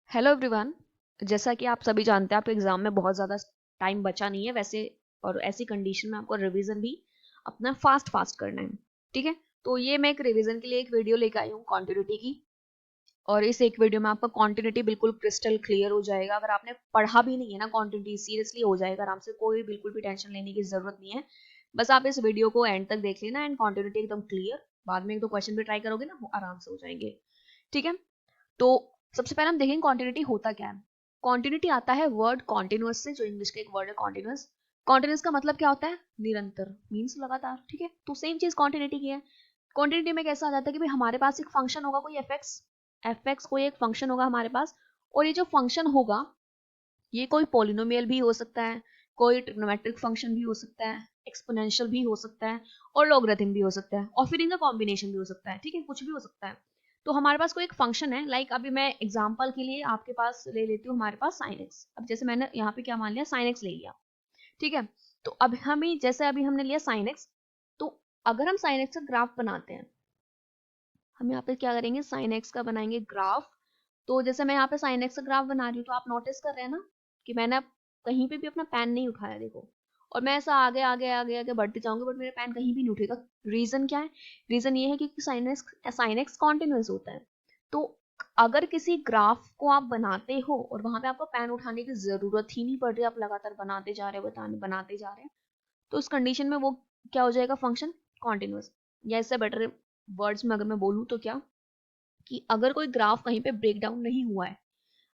Hello everyone. जैसा कि आप सभी जानते हैं आपके एग्जाम में बहुत ज़्यादा टाइम बचा नहीं है वैसे, और ऐसी कंडीशन में आपको रिवीजन भी अपना फास्ट फास्ट करना है। ठीक है, तो ये मैं एक रिवीजन के लिए एक वीडियो लेकर आई हूँ कॉन्टिन्यूटी की। और इस एक वीडियो में आपका कॉन्टिन्यूटी बिल्कुल क्रिस्टल क्लियर हो जाएगा। अगर आपने पढ़ा भी नहीं है ना, कॉन्टिन्यूटी सीरियसली हो जाएगा आराम से, कोई बिल्कुल भी टेंशन लेने की जरूरत नहीं है। बस आप इस वीडियो को एंड तक देख लेना एंड कॉन्टिन्यूटी एकदम क्लियर। बाद में एक दो क्वेश्चन भी ट्राई करोगे ना, वो आराम से हो जाएंगे। ठीक है, तो सबसे पहले हम देखेंगे कॉन्टिन्यूटी होता क्या है। कॉन्टिन्यूटी आता है वर्ड कॉन्टिन्यूअस से, जो इंग्लिश का एक वर्ड है कॉन्टिन्यूअस। कॉन्टिन्यूअस का मतलब क्या होता है? निरंतर, मीन्स लगातार। ठीक है, तो सेम चीज कॉन्टिन्यूटी की है। कॉन्टिन्यूटी में कैसा आ जाता है कि भाई हमारे पास एक फंक्शन होगा, कोई एफ एक्स कोई एक फंक्शन होगा हमारे पास। और ये जो फंक्शन होगा ये कोई पोलिनोमियल भी हो सकता है, कोई ट्रिग्नोमेट्रिक फंक्शन भी हो सकता है, एक्सपोनेंशियल भी हो सकता है, और लॉगरिथम भी हो सकता है, और फिर इनका कॉम्बिनेशन भी हो सकता है। ठीक है, कुछ भी हो सकता है। तो हमारे पास कोई एक फंक्शन है, लाइक अभी मैं एग्जांपल के लिए आपके पास ले लेती हूँ, हमारे पास साइन एक्स। अब जैसे मैंने यहाँ पे क्या मान लिया, साइन एक्स ले लिया। ठीक है, तो अब हमें जैसे अभी हमने लिया साइन एक्स, तो अगर हम साइन एक्स का ग्राफ बनाते हैं, हम यहाँ पे क्या करेंगे, साइन एक्स का बनाएंगे ग्राफ। तो जैसे मैं यहाँ पे साइन एक्स का ग्राफ बना रही हूँ, तो आप नोटिस कर रहे हैं ना कि मैंने अब कहीं पे भी अपना पेन नहीं उठाया, देखो। और मैं ऐसा आगे आगे आगे आगे बढ़ती जाऊंगी, बट मेरा पेन कहीं भी नहीं उठेगा। रीजन क्या है? रीजन ये है कि साइन एक्स कॉन्टिन्यूस होता है। तो अगर किसी ग्राफ को आप बनाते हो और वहां पे आपको पेन उठाने की जरूरत ही नहीं पड़ रही, आप लगातार बनाते जा रहे हो, बनाते जा रहे हैं, तो उस कंडीशन में वो क्या हो जाएगा, फंक्शन कॉन्टिन्यूस। या इससे बेटर वर्ड्स में अगर मैं बोलूँ तो क्या, कि अगर कोई ग्राफ कहीं पे ब्रेक डाउन नहीं हुआ है,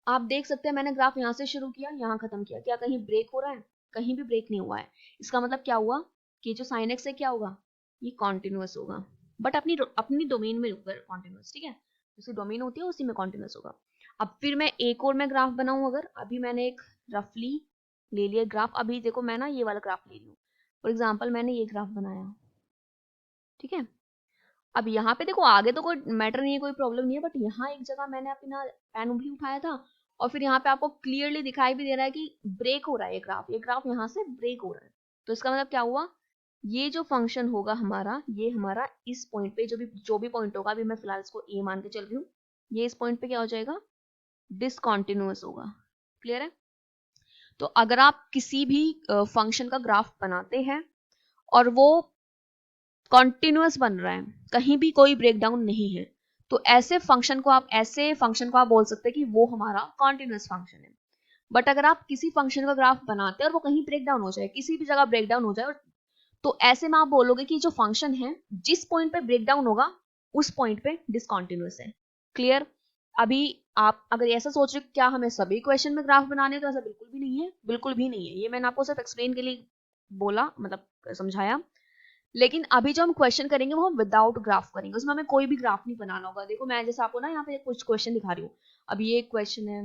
आप देख सकते हैं मैंने ग्राफ यहाँ से शुरू किया, यहाँ खत्म किया, क्या कहीं ब्रेक हो रहा है? कहीं भी ब्रेक नहीं हुआ है। इसका मतलब क्या हुआ कि जो साइन एक्स है क्या होगा, ये कॉन्टिन्यूस होगा, बट अपनी अपनी डोमेन में होगा कॉन्टिन्यूस। ठीक है, जैसे डोमेन होती है उसी में कॉन्टिन्यूस होगा। अब फिर मैं एक और मैं ग्राफ बनाऊं, अगर अभी मैंने एक रफली ले लिया ग्राफ, अभी देखो मैं ना ये वाला ग्राफ ले रही हूँ। फॉर एग्जाम्पल मैंने ये ग्राफ बनाया। ठीक है, अब यहाँ पे देखो आगे तो कोई मैटर नहीं है, कोई प्रॉब्लम नहीं है, बट यहाँ एक जगह मैंने अपना पेन उंगली उठाया था, और फिर यहाँ पे आपको क्लियरली दिखाई भी दे रहा है कि ब्रेक हो रहा है ये ग्राफ यहाँ से ब्रेक हो रहा है। तो इसका मतलब क्या हुआ, ये जो फंक्शन होगा हमारा, ये हमारा इस पॉइंट पे जो भी पॉइंट होगा, अभी मैं फिलहाल इसको ए मान के चल रही हूँ, ये इस पॉइंट पे क्या हो जाएगा, डिसकॉन्टिन्यूअस होगा। क्लियर है? तो अगर आप किसी भी फंक्शन का ग्राफ बनाते हैं और वो कॉन्टिन्यूअस बन रहा है, कहीं भी कोई ब्रेकडाउन नहीं है, तो ऐसे फंक्शन को आप बोल सकते हैं कि वो हमारा कॉन्टिन्यूअस फंक्शन है। बट अगर आप किसी फंक्शन का ग्राफ बनाते हैं और वो कहीं ब्रेक डाउन हो जाए, किसी भी जगह ब्रेक डाउन हो जाए, तो ऐसे में आप बोलोगे कि जो फंक्शन है जिस पॉइंट पे ब्रेक डाउन होगा उस पॉइंट पे डिसकॉन्टिन्यूअस है। क्लियर? अभी आप अगर ऐसा सोच रहे क्या हमें सभी क्वेश्चन में ग्राफ बनाने, तो ऐसा बिल्कुल भी नहीं है, बिल्कुल भी नहीं है। ये मैंने आपको सिर्फ एक्सप्लेन के लिए बोला, मतलब समझाया। लेकिन अभी जो हम क्वेश्चन करेंगे वो हम विदाउट ग्राफ करेंगे, उसमें हमें कोई भी ग्राफ नहीं बनाना होगा। देखो मैं जैसे आपको ना यहाँ पे कुछ क्वेश्चन दिखा रही हूँ, अब ये एक क्वेश्चन है,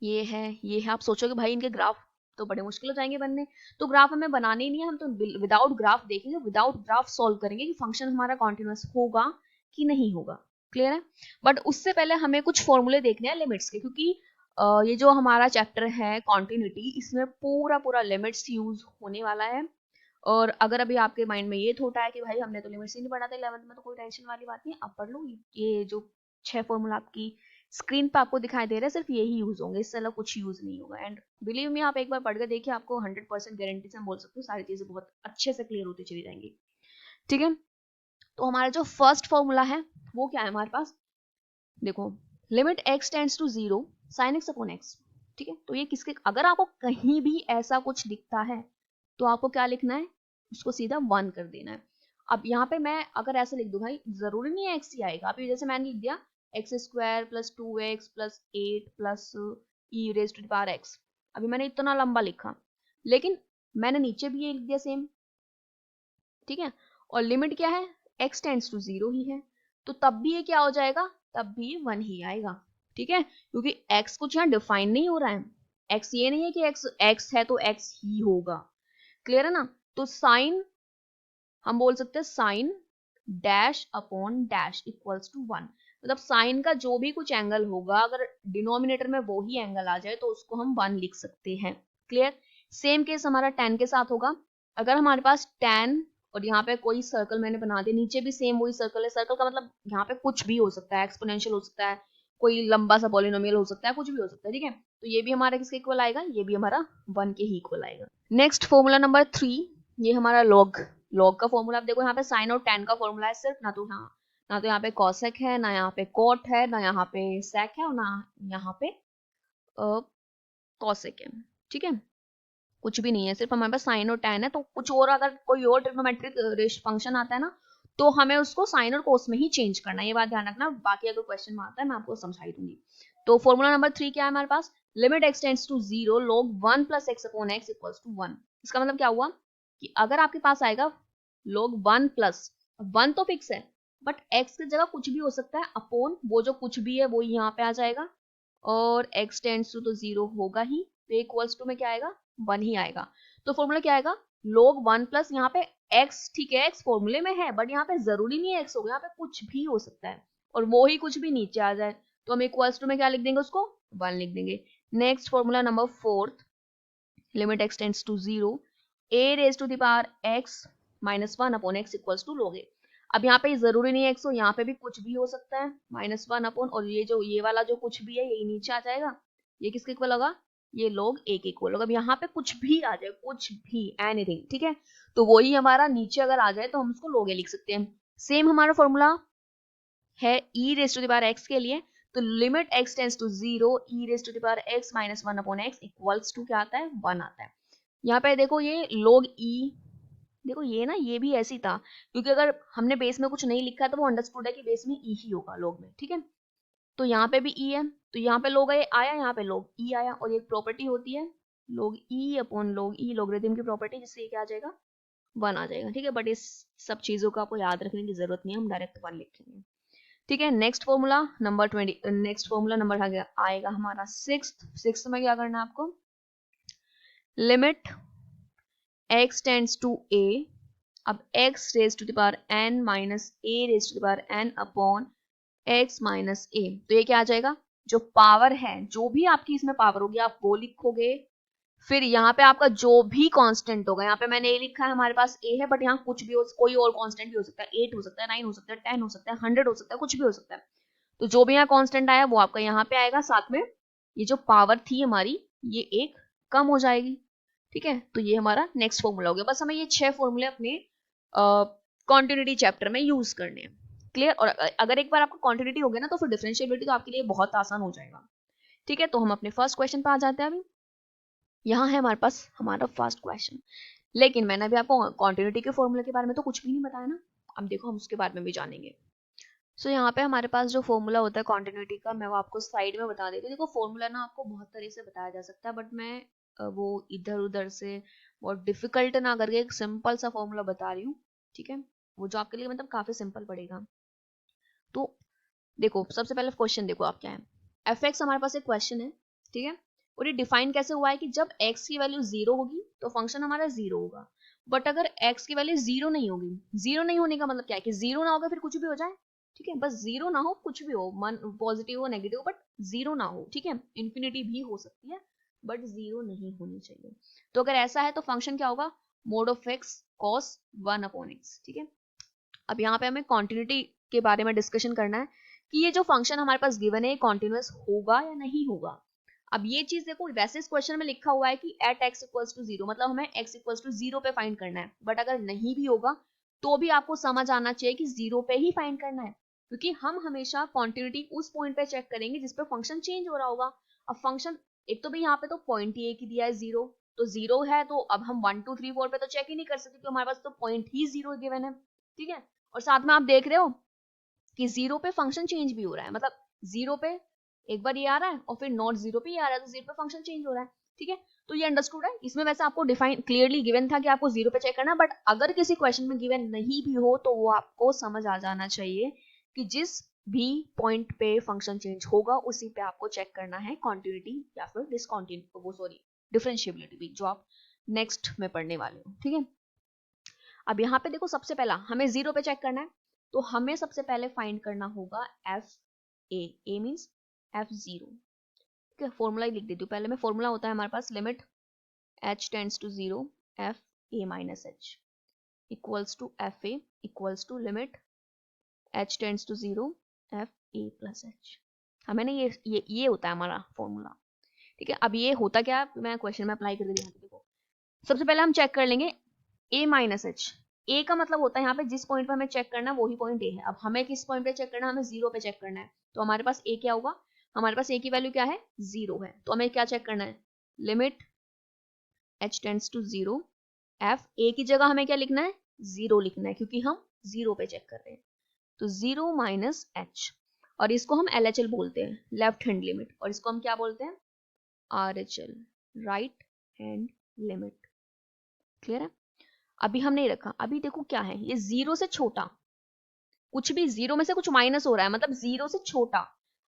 ये है, आप सोचोगे भाई इनके ग्राफ तो बड़े मुश्किल हो जाएंगे बनने। तो ग्राफ हमें बनाने ही नहीं है, हम तो विदाउट ग्राफ देखेंगे, विदाउट ग्राफ सॉल्व करेंगे कि फंक्शन हमारा कॉन्टिन्यूस होगा कि नहीं होगा। क्लियर है? बट उससे पहले हमें कुछ फॉर्मूले देखने हैं लिमिट्स के, क्योंकि ये जो हमारा चैप्टर है कॉन्टिन्यूटी, इसमें पूरा पूरा लिमिट्स यूज होने वाला है। और अगर अभी आपके माइंड में ये थोटा है कि भाई हमने तो लिमिट्स ही नहीं पढ़ा था 11th में, तो कोई टेंशन वाली बात नहीं, आप पढ़ लो। ये जो 6 फॉर्मूला आपकी स्क्रीन पे आपको दिखाई दे रहा है, सिर्फ यही यूज होंगे, इससे अलग कुछ यूज नहीं होगा। एंड बिलीव मी, आप एक बार पढ़ के देखिए, आपको 100% गारंटी से हम बोल सकते हो सारी चीजें बहुत अच्छे से क्लियर होती चली जाएंगी। ठीक है, तो हमारा जो फर्स्ट फॉर्मूला है वो क्या है हमारे पास, देखो, limit x tends to 0 sin x upon x। ठीक है, तो ये किसके, अगर आपको कहीं भी ऐसा कुछ दिखता है तो आपको क्या लिखना है, उसको सीधा 1 कर देना है। अब यहाँ पे मैं अगर ऐसे लिख दूं, भाई जरूरी नहीं है x ही आएगा, अभी जैसे मैंने लिख दिया x square plus 2x plus 8 plus e raise to the power x। अभी मैंने इतना लंबा लिखा, लेकिन मैंने नीचे भी ये लिख दिया सेम। ठीक है, और लिमिट क्या है, x टेंड्स टू 0 ही है, तो तब भी ये क्या हो जाएगा, तब भी 1 ही आएगा। ठीक है, क्योंकि x कुछ यहाँ डिफाइन नहीं हो रहा है, x ये नहीं है कि x है तो x ही होगा। क्लियर है ना? तो साइन, हम बोल सकते हैं sine dash upon dash equals to 1। मतलब साइन का जो भी कुछ एंगल होगा, अगर डिनोमिनेटर में वो ही एंगल आ जाए तो उसको हम 1 लिख सकते हैं। क्लियर? सेम केस हमारा tan के साथ होगा। अगर हमारे पास tan और यहाँ पे कोई सर्कल मैंने बना दिया, नीचे भी सेम वही सर्कल है, सर्कल का मतलब यहाँ पे कुछ भी हो सकता है, एक्सपोनेंशियल हो सकता है, कोई लंबा सा पॉलिनोमियल हो सकता है, कुछ भी हो सकता है, ठीक है। तो ये भी हमारा किसके इक्वल आएगा, ये भी हमारा 1 के ही इक्वल आएगा। नेक्स्ट फॉर्मूला नंबर 3, ये हमारा लॉग। लॉग का फॉर्मूला आप देखो यहाँ पे साइन और टैन का फॉर्मूला है सिर्फ, ना तो यहाँ पे कॉसेक है, ना यहाँ पे कॉट है, ना यहाँ पे सेक है, और ना यहाँ पे कॉसेक है, ठीक है। कुछ भी नहीं है, सिर्फ हमारे पास साइन और टैन है। तो कुछ और अगर कोई और ट्रिग्नोमेट्रिक फंक्शन आता है ना, तो हमें उसको साइन और कोस में ही चेंज करना है, ये बात ध्यान रखना। बाकी अगर क्वेश्चन में आता है मैं आपको समझाई दूंगी। तो फॉर्मूला नंबर 3 क्या है हमारे पास, limit x tends to 0 log 1 plus x upon x equals to 1। इसका मतलब क्या हुआ कि अगर आपके पास आएगा log 1 प्लस 1 तो फिक्स है, बट x की जगह कुछ भी हो सकता है, अपॉन वो जो कुछ भी है वो यहाँ पे आ जाएगा, और x टेंड्स टू तो 0 होगा ही, तो इक्वल्स टू में क्या आएगा, 1 ही आएगा। तो फॉर्मूला क्या आएगा, log 1 प्लस यहाँ पे x, ठीक है x फॉर्मूले में है, बट यहाँ पे जरूरी नहीं है x होगा, यहाँ पे कुछ भी हो सकता है, और वो ही कुछ भी नीचे आ जाए, तो हम इक्वल्स टू में क्या लिख देंगे, उसको 1 लिख देंगे। Next formula number 4, limit x tends to 0 a raise to the power x minus 1 upon x equals to log a। अब यहाँ पे जरूरी नहीं है x हो, यहाँ पे भी कुछ भी हो सकता है, माइनस 1 अपॉन, और ये वाला जो कुछ भी है यही नीचे आ जाएगा, ये किसके इक्वल होगा, ये log a के इक्वल होगा। अब यहाँ पे कुछ भी आ जाए, कुछ भी एनीथिंग, ठीक है, तो वही हमारा नीचे अगर आ जाए तो हम उसको log a लिख सकते हैं। सेम हमारा फॉर्मूला है e raise to the power x के लिए, तो limit x tends to 0 e raise to the power x minus 1 upon x equals to क्या आता है, 1 आता है। यहाँ पे देखो ये log e, देखो ये ना, ये भी ऐसी था, क्योंकि अगर हमने बेस में कुछ नहीं लिखा है तो वो अंडरस्टूड है कि बेस में e ही होगा log में, ठीक है। तो यहाँ पे भी e है, तो यहाँ पे log आया, यहाँ पे log e आया, और एक प्रॉपर्टी होती है log e upon log e, logarithm की प्रॉपर्टी, जिससे ये क्या आ जाएगा, 1 आ जाएगा, ठीक है। बट इस सब चीजों को आपको याद रखने की जरूरत नहीं है, हम डायरेक्ट 1 लिखेंगे, ठीक है। Next formula number 20, next formula number आएगा हमारा 6 में क्या करना है आपको, limit x tends to a, अब x raise to the power n minus a raise to the power n upon x minus a, तो ये क्या आ जाएगा, जो पावर है, जो भी आपकी इसमें पावर होगी आप वो लिखोगे, फिर यहाँ पे आपका जो भी कांस्टेंट होगा, यहाँ पे मैंने ये लिखा है हमारे पास a है, बट यहाँ कुछ भी हो, कोई और कांस्टेंट भी हो सकता है, 8 हो सकता है, 9 हो सकता है, 10 हो सकता है, 100 हो सकता है, कुछ भी हो सकता है। तो जो भी यहाँ कांस्टेंट आया वो आपका यहाँ पे आएगा, साथ में ये जो पावर थी हमारी ये एक कम हो जाएगी, ठीक है। तो ये हमारा नेक्स्ट फॉर्मूला हो गया। बस हमें ये 6 फॉर्मूले अपने कॉन्टिन्यूटी चैप्टर में यूज करने हैं, क्लियर। और अगर एक बार आपको कॉन्टिन्यूटी हो गया ना, तो फिर डिफरेंशिएबिलिटी तो आपके लिए बहुत आसान हो जाएगा, ठीक है। तो हम अपने फर्स्ट क्वेश्चन पे आ जाते हैं। अभी यहाँ है हमारे पास हमारा फर्स्ट क्वेश्चन, लेकिन मैंने अभी आपको कॉन्टिन्यूटी के फॉर्मूले के बारे में तो कुछ भी नहीं बताया ना, अब देखो हम उसके बारे में भी जानेंगे। सो यहाँ पे हमारे पास जो फॉर्मूला होता है कॉन्टिन्यूटी का, मैं वो आपको साइड में बता देती हूँ। देखो फॉर्मूला ना आपको बहुत तरह से बताया जा सकता है, बट मैं वो इधर उधर से बहुत डिफिकल्ट ना करके एक सिंपल सा फॉर्मूला बता रही हूँ, ठीक है, वो जो आपके लिए मतलब काफी सिंपल पड़ेगा। तो देखो सबसे पहले क्वेश्चन देखो आप क्या है, एफ एक्स हमारे पास एक क्वेश्चन है, ठीक है, और ये डिफाइन कैसे हुआ है कि जब x की वैल्यू 0 होगी तो फंक्शन हमारा 0 होगा, बट अगर x की वैल्यू 0 नहीं होगी, 0 नहीं होने का मतलब क्या है कि 0 ना होगा फिर कुछ भी हो जाए, ठीक है, बस 0 ना हो, कुछ भी हो, मन पॉजिटिव हो नेगेटिव, बट 0 ना हो, ठीक है, इन्फिनिटी भी हो सकती है, बट 0 नहीं होनी चाहिए। तो अगर ऐसा है तो फंक्शन क्या होगा, mode of x cos 1 upon x, ठीक है। अब यहाँ पे हमें कॉन्टिन्यूटी के बारे में डिस्कशन करना है कि ये जो फंक्शन हमारे पास गिवन है कॉन्टिन्यूअस होगा या नहीं होगा। अब ये चीज देखो, वैसे इस क्वेश्चन में लिखा हुआ है कि एट x इक्वल्स टू 0, मतलब हमें x इक्वल्स टू 0 पे फाइंड करना है, बट अगर नहीं भी होगा तो भी आपको समझ आना चाहिए कि 0 पे ही फाइंड करना है, क्योंकि हम हमेशा कॉन्टिन्यूटी उस पॉइंट पे चेक करेंगे जिसपे फंक्शन चेंज हो रहा होगा। अब फंक्शन एक तो भाई यहाँ पे तो पॉइंट ही एक ही दिया है 0, तो 0 है, तो अब हम 1 2 3 4 पे तो चेक ही नहीं कर सकते क्योंकि हमारे पास तो पॉइंट ही 0 गिवन है, ठीक है। और साथ में आप देख रहे हो कि 0 पे फंक्शन चेंज भी हो रहा है, मतलब 0 पे एक बार ये आ रहा है और फिर नॉट 0 पे ये आ रहा है, तो 0 पे फंक्शन चेंज हो रहा है, ठीक है। तो ये अंडरस्टूड है, इसमें वैसे आपको डिफाइन क्लियरली गिवन था कि आपको 0 पे चेक करना है, बट अगर किसी क्वेश्चन में गिवन नहीं भी हो तो वो आपको समझ आ जाना चाहिए कि जिस भी पॉइंट पे फंक्शन चेंज होगा उसी पे आपको चेक करना है कॉन्टिन्यूटी या फिर डिफरेंशिएबिलिटी भी, जो आप नेक्स्ट में पढ़ने वाले हो, ठीक है। अब यहाँ पे देखो सबसे पहला हमें 0 पे चेक करना है, तो हमें सबसे पहले फाइंड करना होगा एफ ए मीन्स f0, ठीक है। फॉर्मूला ही लिख देती हूँ पहले मैं, फॉर्मूला होता है हमारे पास limit h tends to 0 f a minus h equals to f a equals to limit h tends to 0 f a plus h, हमें ना ये होता है हमारा फॉर्मूला, ठीक है। अब ये होता क्या है, मैं क्वेश्चन में अप्लाई करके दिखाती हूँ। देखो सबसे पहले हम चेक कर लेंगे a माइनस एच। ए का मतलब होता है यहाँ पे जिस पॉइंट पे हमें चेक करना है वही पॉइंट ए है। अब हमें किस पॉइंट पे चेक करना है, हमें 0 पे चेक करना है। तो हमारे पास ए क्या होगा, हमारे पास ए की वैल्यू क्या है, 0 है। तो हमें क्या चेक करना है, limit h tends to 0 f, a की जगह हमें क्या लिखना है, 0 लिखना है, क्योंकि हम 0 पे चेक कर रहे हैं। तो 0 माइनस एच, और इसको हम LHL बोलते हैं, लेफ्ट हैंड लिमिट, और इसको हम क्या बोलते हैं, RHL, right hand limit. Clear है। अभी हमने ये रखा, अभी देखो क्या है, ये 0 से छोटा, कुछ भी 0 में से कुछ माइनस हो रहा है, मतलब 0 से छोटा।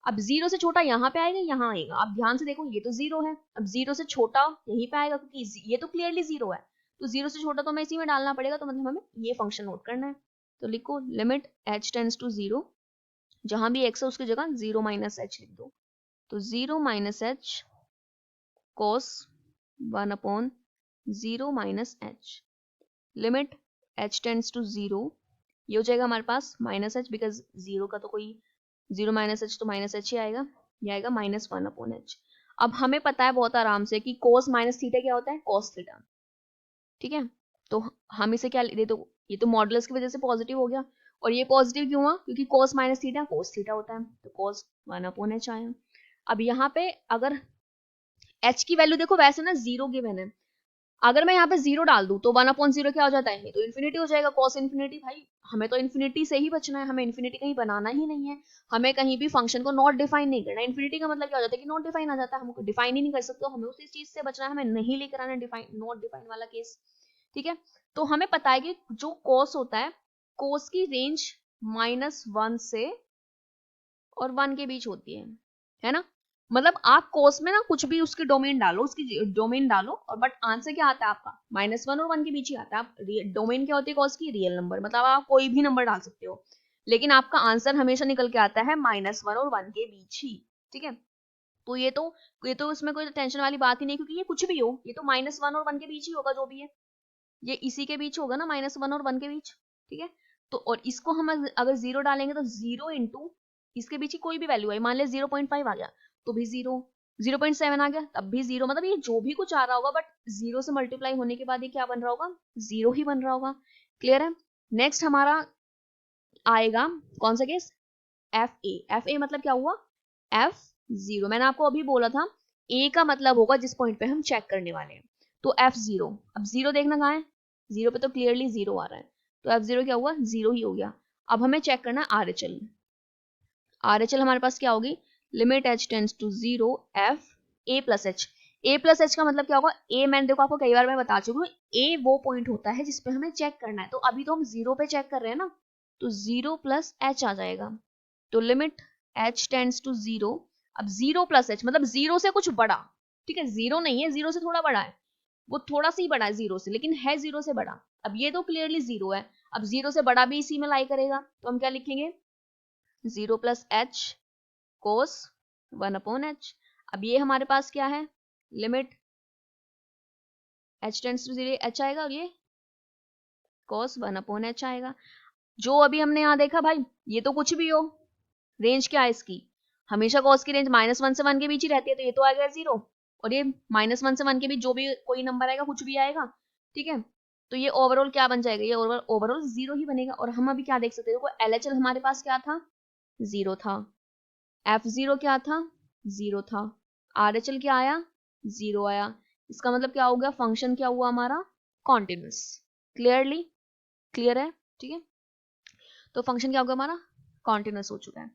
अब 0 से छोटा यहाँ पे आएगा, यहाँ आएगा। अब ध्यान से देखो, ये तो 0 है, अब 0 से छोटा यहीं पे आएगा, क्योंकि ये तो क्लियरली 0 है। तो 0 से छोटा तो हमें इसी में डालना पड़ेगा, तो मतलब हमें ये फंक्शन नोट करना है। तो लिखो लिमिट h टेंड्स टू 0, जहां भी x है उसकी जगह 0 माइनस एच लिख दो। तो 0 minus h cos 1 upon 0 minus h, limit h tends to 0, ये हो जाएगा हमारे पास माइनस एच, बिकॉज 0 का तो कोई 0 माइनस एच तो माइनस एच ही आएगा, ये आएगा माइनस 1 अपॉन एच। अब हमें पता है बहुत आराम से कि कोस माइनस थीटा क्या होता है, कॉस थीटा, ठीक है। तो हम इसे क्या दे दो, ये तो मॉडुलस की वजह से पॉजिटिव हो गया, और ये पॉजिटिव क्यों हुआ, क्योंकि कोस माइनस थीटा कोस थीटा होता है, तो कोस 1 अपॉन एच आया। अब यहाँ पे अगर h की वैल्यू देखो, वैसे ना 0 गिवन है, अगर मैं यहाँ पे 0 डाल दूं तो 1 अपॉन 0 क्या हो जाता है, ये तो इन्फिनिटी हो जाएगा, कॉस इन्फिनिटी। भाई हमें तो इन्फिनिटी से ही बचना है, हमें इन्फिनिटी कहीं बनाना ही नहीं है, हमें कहीं भी फंक्शन को नॉट डिफाइन नहीं करना। इन्फिनिटी का मतलब क्या हो जाता है कि नॉट डिफाइन आ जाता है, हमको डिफाइन ही नहीं कर सकते, हमें उसी चीज से बचना है, हमें नहीं लेकर आना डिफाइन, नॉट डिफाइन वाला केस, ठीक है। तो हमें पता है कि जो कॉस होता है, कॉस की रेंज -1 से और 1 के बीच होती है ना। मतलब आप कोस में ना कुछ भी उसकी डोमेन डालो, उसकी डोमेन डालो, और बट आंसर क्या आता है आपका, -1 और 1 के बीच ही आता है। आप डोमेन क्या होती है कॉस की, रियल नंबर, मतलब आप कोई भी नंबर डाल सकते हो, लेकिन आपका आंसर हमेशा निकल के आता है -1 और 1 के बीच ही, ठीक है। तो ये तो इसमें कोई टेंशन वाली बात ही नहीं, क्योंकि ये कुछ भी हो, ये तो -1 और 1 के बीच ही होगा, जो भी है ये इसी के बीच होगा ना, -1 और 1 के बीच, ठीक है। तो और इसको हम अगर 0 डालेंगे तो 0 इंटू इसके बीच की कोई भी वैल्यू है, मान लिया 0.5 आ गया तो भी 0, 0.7 आ गया तब भी 0, मतलब ये जो भी कुछ आ रहा होगा, बट 0 से मल्टीप्लाई होने के बाद ये क्या बन रहा होगा, 0 ही बन रहा होगा। क्लियर है। नेक्स्ट हमारा आएगा कौन सा केस, एफ ए मतलब क्या हुआ, F0। मैंने आपको अभी बोला था ए का मतलब होगा जिस पॉइंट पे हम चेक करने वाले हैं, तो F0। अब 0 देखना कहाँ है, 0 पे तो क्लियरली 0 आ रहा है, तो F0 क्या हुआ, 0 ही हो गया। अब हमें चेक करना है RHL। RHL हमारे पास क्या होगी, limit h tends to 0 f a plus h. a plus h का मतलब क्या होगा, a मैंने देखो आपको कई बार मैं बता चुकी हूँ, a वो पॉइंट होता है जिसपे हमें चेक करना है, तो अभी तो हम 0 पे चेक कर रहे हैं ना, तो 0 प्लस एच आ जाएगा। तो लिमिट h टेंड्स टू 0, अब 0 प्लस एच मतलब 0 से कुछ बड़ा, ठीक है, 0 नहीं है, 0 से थोड़ा बड़ा है, वो थोड़ा सा ही बड़ा है 0 से, लेकिन है 0 से बड़ा। अब ये तो क्लियरली 0 है, अब 0 से बड़ा भी इसी में लाई करेगा, तो हम क्या लिखेंगे, 0 plus h cos 1 upon h. अब ये हमारे पास क्या है, limit h tends to 0 h आएगा, और ये कोस 1 अपॉन एच आएगा। जो अभी हमने यहाँ देखा भाई, ये तो कुछ भी हो, रेंज क्या है इसकी, हमेशा कॉस की रेंज -1 से 1 के बीच ही रहती है, तो ये तो आएगा 0, और ये -1 से 1 के बीच जो भी कोई नंबर आएगा कुछ भी आएगा, ठीक है। तो ये ओवरऑल क्या बन जाएगा, ये ओवरऑल 0 ही बनेगा। और हम अभी क्या देख सकते हैं, देखो LHL हमारे पास क्या था, 0 था, F0 क्या था, 0 था, RHL क्या आया, 0 आया। इसका मतलब क्या हो गया, फंक्शन क्या हुआ हमारा, कॉन्टिन्यूस। क्लियरली क्लियर है, ठीक है। तो फंक्शन क्या होगा हमारा, कॉन्टिन्यूस हो चुका है।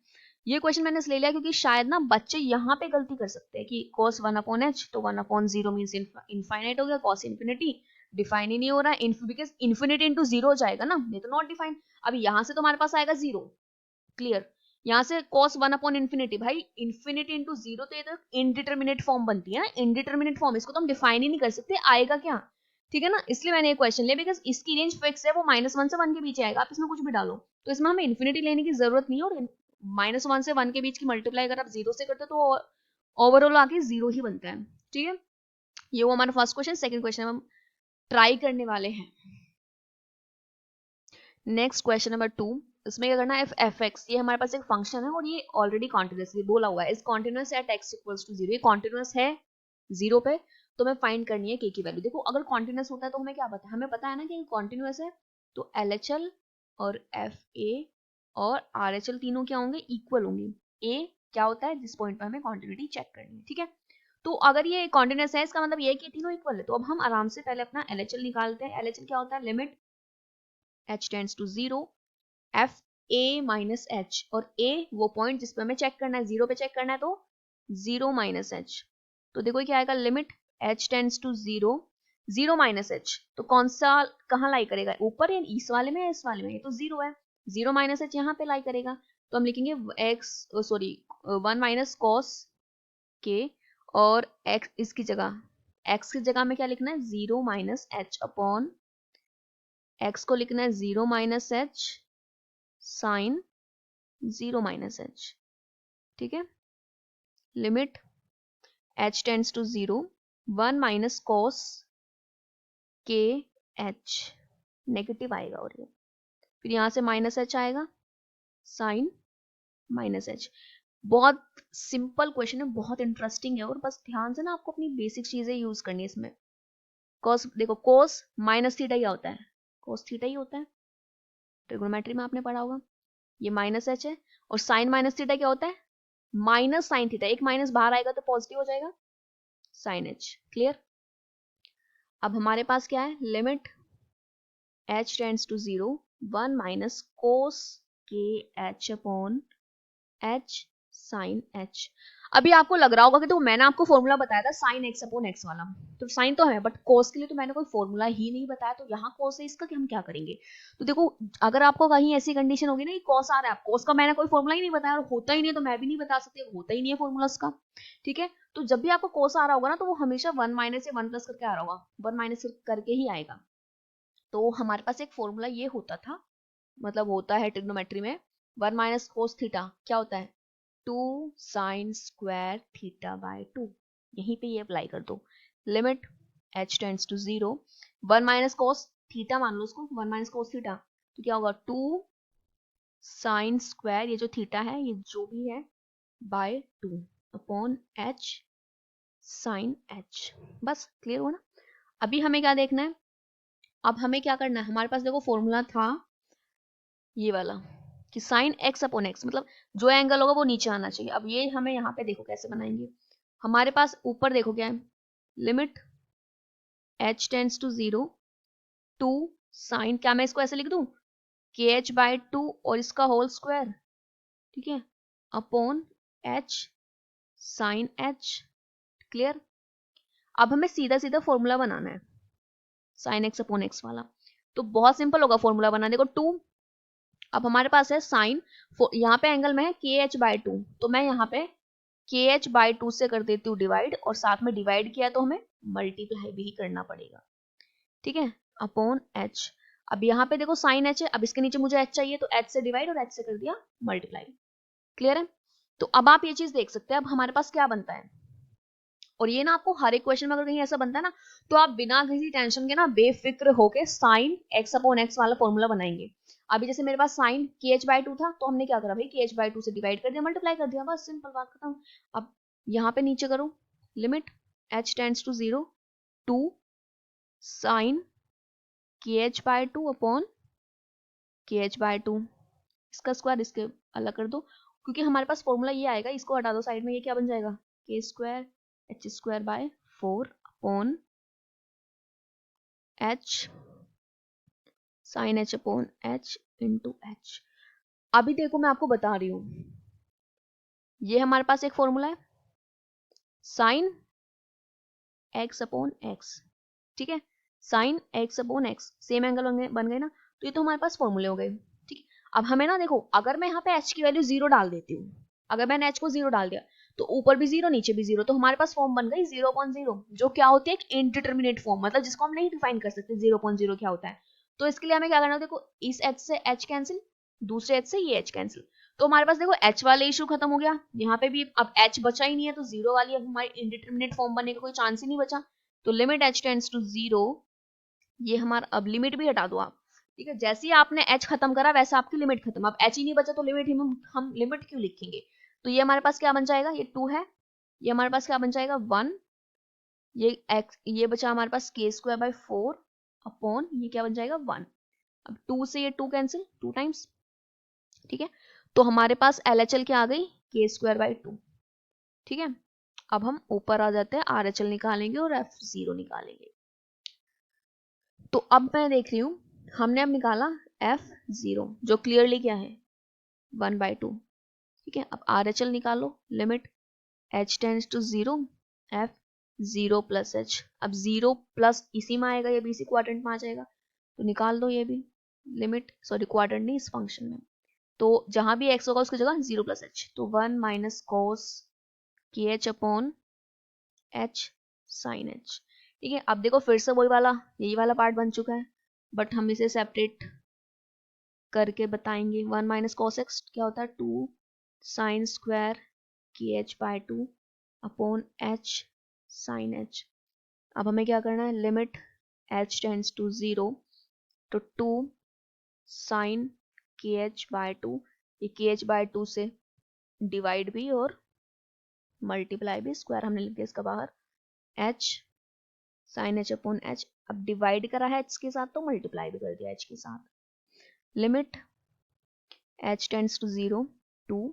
ये क्वेश्चन मैंने इसलिए लिया क्योंकि शायद ना बच्चे यहाँ पे गलती कर सकते हैं कि cos 1 अपॉन एच, तो 1 अपॉन 0 मीन्स इनफाइनाइट हो गया, cos इन्फिनिटी डिफाइन ही नहीं हो रहा है, बिकॉज इन्फिनिटी इंटू 0 हो जाएगा ना, ये तो नॉट डिफाइन। अब यहाँ से तो हमारे पास आएगा 0, क्लियर। यहाँ से cos 1 अपॉन इन्फिनिटी, भाई इन्फिनिटी इंटू 0 तो ये तो इनडिटर्मिनेट फॉर्म बनती है ना, इनडिटर्मिनेट फॉर्म, इसको तो हम डिफाइन ही नहीं कर सकते, आएगा क्या, ठीक है ना। इसलिए मैंने ये क्वेश्चन लिया, बिकॉज इसकी रेंज फिक्स है, वो -1 से 1 के बीच आएगा, आप इसमें कुछ भी डालो, तो इसमें हमें इन्फिनिटी लेने की जरूरत नहीं है, और -1 से 1 के बीच की मल्टीप्लाई अगर आप 0 से करते हो तो ओवरऑल आके 0 ही बनता है, ठीक है। ये वो हमारा फर्स्ट क्वेश्चन। सेकंड क्वेश्चन हम ट्राई करने वाले हैं। नेक्स्ट क्वेश्चन नंबर 2, इसमें क्या करना है, एफ एक्स ये हमारे पास एक फंक्शन है और ये ऑलरेडी कॉन्टिन्यूसली बोला हुआ है, is continuous at x equals to 0, ये कॉन्टिन्यूस है 0 पे, तो हमें फाइंड करनी है के की वैल्यू। देखो अगर कॉन्टिन्यूस होता है तो हमें क्या पता है, हमें पता है ना कि कॉन्टिन्यूस है तो LHL और FA और RHL तीनों क्या होंगे, इक्वल होंगे। A क्या होता है, जिस पॉइंट पर हमें कॉन्टिन्यूटी चेक करनी है, ठीक है। तो अगर ये कॉन्टिन्यूस है इसका मतलब ये है कि तीनों इक्वल है, तो अब हम आराम से पहले अपना LHL निकालते हैं। LHL क्या होता है, limit h tends to 0 f a minus h, और ए वो पॉइंट जिस पे हमें चेक करना है, 0 पे चेक करना है, तो 0 माइनस एच। तो देखो क्या आएगा, limit h tends to 0 0 minus h, तो कौन सा कहाँ लाई करेगा, ऊपर या इस वाले में या इस वाले में, ये तो 0 है, 0 माइनस एच यहाँ पे लाई करेगा। तो हम लिखेंगे x सॉरी 1 माइनस कॉस के, और x इसकी जगह, x की जगह में क्या लिखना है, 0 माइनस एच अपॉन x को लिखना है 0 minus h sine 0 minus h, ठीक है। Limit h tends to 0 1 minus cos k h, negative आएगा और ये फिर यहाँ से माइनस एच आएगा साइन माइनस एच। बहुत सिंपल क्वेश्चन है, बहुत इंटरेस्टिंग है, और बस ध्यान से ना आपको अपनी बेसिक चीजें यूज करनी है इसमें। कॉस देखो, कोस माइनस थीटा क्या होता है, कोस थीटा ही होता है, ट्रिग्नोमेट्री में आपने पढ़ा होगा। ये माइनस एच है, और साइन माइनस थीटा क्या होता है, माइनस साइन थीटा, एक माइनस बाहर आएगा तो पॉजिटिव हो जाएगा, साइन एच। क्लियर। अब हमारे पास क्या है, limit h tends to 0 1 minus cos के h upon h sine h. अभी आपको लग रहा होगा कि तो मैंने आपको फॉर्मूला बताया था साइन एक्स अपॉन एक्स वाला, तो साइन तो है बट कोस के लिए तो मैंने कोई फॉर्मूला ही नहीं बताया, तो यहाँ कोस है इसका कि हम क्या करेंगे। तो देखो अगर आपको कहीं ऐसी कंडीशन होगी ना कि कोस आ रहा है, कोस का मैंने कोई फॉर्मूला ही नहीं बताया, और होता ही नहीं है तो मैं भी नहीं बता सकती, होता ही नहीं है फॉर्मूला उसका, ठीक है। तो जब भी आपको कोस आ रहा होगा ना, तो वो हमेशा 1 माइनस या 1 प्लस करके आ रहा होगा, 1 माइनस करके ही आएगा। तो हमारे पास एक फॉर्मूला ये होता था, मतलब होता है ट्रिग्नोमेट्री में, 1 माइनस कोस थीटा क्या होता है, 2 साइन स्क्वायर थीटा बाय 2, यहीं पे ये अप्लाई कर दो। Limit h tends to 0 1 minus cos theta मान लो उसको, 1 माइनस कोस थीटा, तो क्या होगा 2 साइन स्क्वायर, ये जो थीटा है ये जो भी है, by 2 upon h sine h। बस क्लियर हो ना। अभी हमें क्या देखना है, अब हमें क्या करना है, हमारे पास देखो फॉर्मूला था ये वाला कि साइन एक्स अपॉन एक्स, मतलब जो एंगल होगा वो नीचे आना चाहिए। अब ये हमें यहाँ पे देखो कैसे बनाएंगे, हमारे पास ऊपर देखो क्या है, limit h tends to 0 2 sine, क्या मैं इसको ऐसे लिख दूं, के एच बाय 2 और इसका होल स्क्वायर, ठीक है, upon h sine h। Clear. अब हमें सीधा सीधा फॉर्मूला बनाना है साइन एक्स अपॉन एक्स वाला, तो बहुत सिंपल होगा फॉर्मूला बनाने को। 2, अब हमारे पास है साइन, यहाँ पे एंगल में है के एच बाय 2, तो मैं यहाँ पे के एच बाय 2 से कर देती हूँ डिवाइड, और साथ में डिवाइड किया तो हमें मल्टीप्लाई भी करना पड़ेगा, ठीक है, अपॉन एच। अब यहाँ पे देखो साइन एच है, अब इसके नीचे मुझे एच चाहिए, तो एच से डिवाइड और एच से कर दिया मल्टीप्लाई। क्लियर है। तो अब आप ये चीज देख सकते हैं, अब हमारे पास क्या बनता है, और ये ना आपको हर एक क्वेश्चन में अगर कहीं ऐसा बनता है ना, तो आप बिना किसी टेंशन के ना बेफिक्र होके साइन एक्स अपॉन एक्स वाला फॉर्मूला बनाएंगे। अभी जैसे मेरे पास साइन के एच बाय 2 था, तो हमने क्या करा भाई, के एच बाय 2 से डिवाइड कर दिया, मल्टीप्लाई कर दिया, बस सिंपल बात खत्म। अब यहाँ पे नीचे करो, limit h tends to 0 2 sine k h by 2 upon k h by 2, इसका स्क्वायर इसके अलग कर दो, क्योंकि हमारे पास फॉर्मूला ये आएगा, इसको हटा दो साइड में, ये क्या बन जाएगा, k square h square by 4 upon h sine h upon h into h. अभी देखो मैं आपको बता रही हूँ, ये हमारे पास एक फॉर्मूला है साइन एक्स अपॉन एक्स, ठीक है, sine x upon x, same angle बन गए ना, तो ये तो हमारे पास फॉर्मूले हो गए, ठीक। अब हमें ना देखो, अगर मैं यहाँ पे h की वैल्यू 0 डाल देती हूँ, अगर मैंने h को 0 डाल दिया, तो ऊपर भी 0 नीचे भी 0, तो हमारे पास फॉर्म बन गई 0/0, जो क्या होती है, एक इनडिटरमिनेट फॉर्म, मतलब जिसको हम नहीं डिफाइन कर सकते 0/0 क्या होता है। तो इसके लिए हमें क्या करना है, देखो इस h से h कैंसिल, दूसरे h से ये h कैंसिल, तो हमारे पास देखो h वाले इशू खत्म हो गया, यहाँ पे भी अब h बचा ही नहीं है, तो 0 वाली अब हमारी इनडिटरमिनेट फॉर्म बनने का कोई चांस ही नहीं बचा। तो लिमिट h टेंड्स टू 0, ये हमारा, अब लिमिट भी हटा दो आप, ठीक है, जैसे ही आपने h खत्म करा वैसे आपकी लिमिट खत्म। अब h ही नहीं बचा तो लिमिट हम लिमिट क्यों लिखेंगे? तो ये हमारे पास क्या बन जाएगा, ये 2 है, ये हमारे पास क्या बन जाएगा 1, ये बचा हमारे पास k²/4 अपॉन ये क्या बन जाएगा 1। अब 2 से ये 2 कैंसिल, 2 टाइम्स, ठीक है। तो हमारे पास LHL क्या आ गई, k²/2, ठीक है। अब हम ऊपर आ जाते हैं, RHL निकालेंगे और F0 निकालेंगे। तो अब मैं देख रही हूँ, हमने अब निकाला F0 जो क्लियरली क्या है 1/2, ठीक है। अब RHL निकालो, limit h tends to 0, F0 plus h। अब 0 प्लस इसी में आएगा, ये भी इसी क्वाड्रेंट में आ जाएगा, तो निकाल दो ये भी, लिमिट, सॉरी क्वाड्रेंट नहीं, इस फंक्शन में। तो जहां भी x होगा उसकी जगह 0 प्लस h, तो 1 minus cos kh upon h sine h, ठीक है। अब देखो फिर से वही वाला, यही वाला पार्ट बन चुका है, बट हम इसे सेपरेट करके बताएंगे। 1 माइनस कॉस x क्या होता है 2 sine square kh/2 upon h sine h। अब हमें क्या करना है, लिमिट h टेंड्स टू 0, तो 2 साइन kh/2, ये kh/2 से डिवाइड भी और मल्टीप्लाई भी, स्क्वायर हमने लिख दिया इसका बाहर, h sine h upon h। अब डिवाइड करा है h के साथ तो मल्टीप्लाई भी कर दिया h के साथ, limit h tends to 0, 2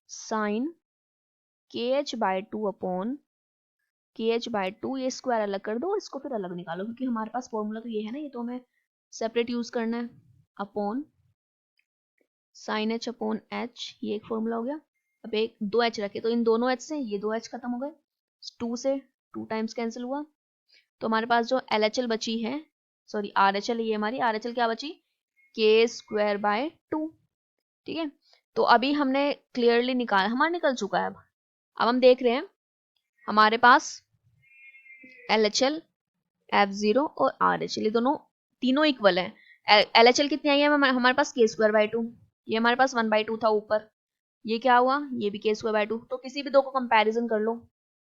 sine kh/2 upon kh/2, ये स्क्वायर अलग कर दो, इसको फिर अलग निकालो क्योंकि हमारे पास फॉर्मूला तो ये है ना, ये तो हमें सेपरेट यूज करना है, upon sine h upon h, ये एक फॉर्मूला हो गया। अब एक 2h रखे तो इन दोनों h से ये 2h खत्म हो गए, 2 से 2 टाइम्स कैंसिल हुआ, तो हमारे पास जो LHL बची है, सॉरी RHL, ये हमारी RHL क्या बची k²/2, ठीक है। तो अभी हमने क्लियरली हमारा निकल चुका है। अब हम देख रहे हैं हमारे पास LHL, F0 और RHL ये दोनों तीनों इक्वल है। LHL कितनी आई है हमारे पास k²/2, ये हमारे पास 1/2 था ऊपर, ये क्या हुआ, ये भी k²/2, तो किसी भी दो को कंपैरिजन कर लो,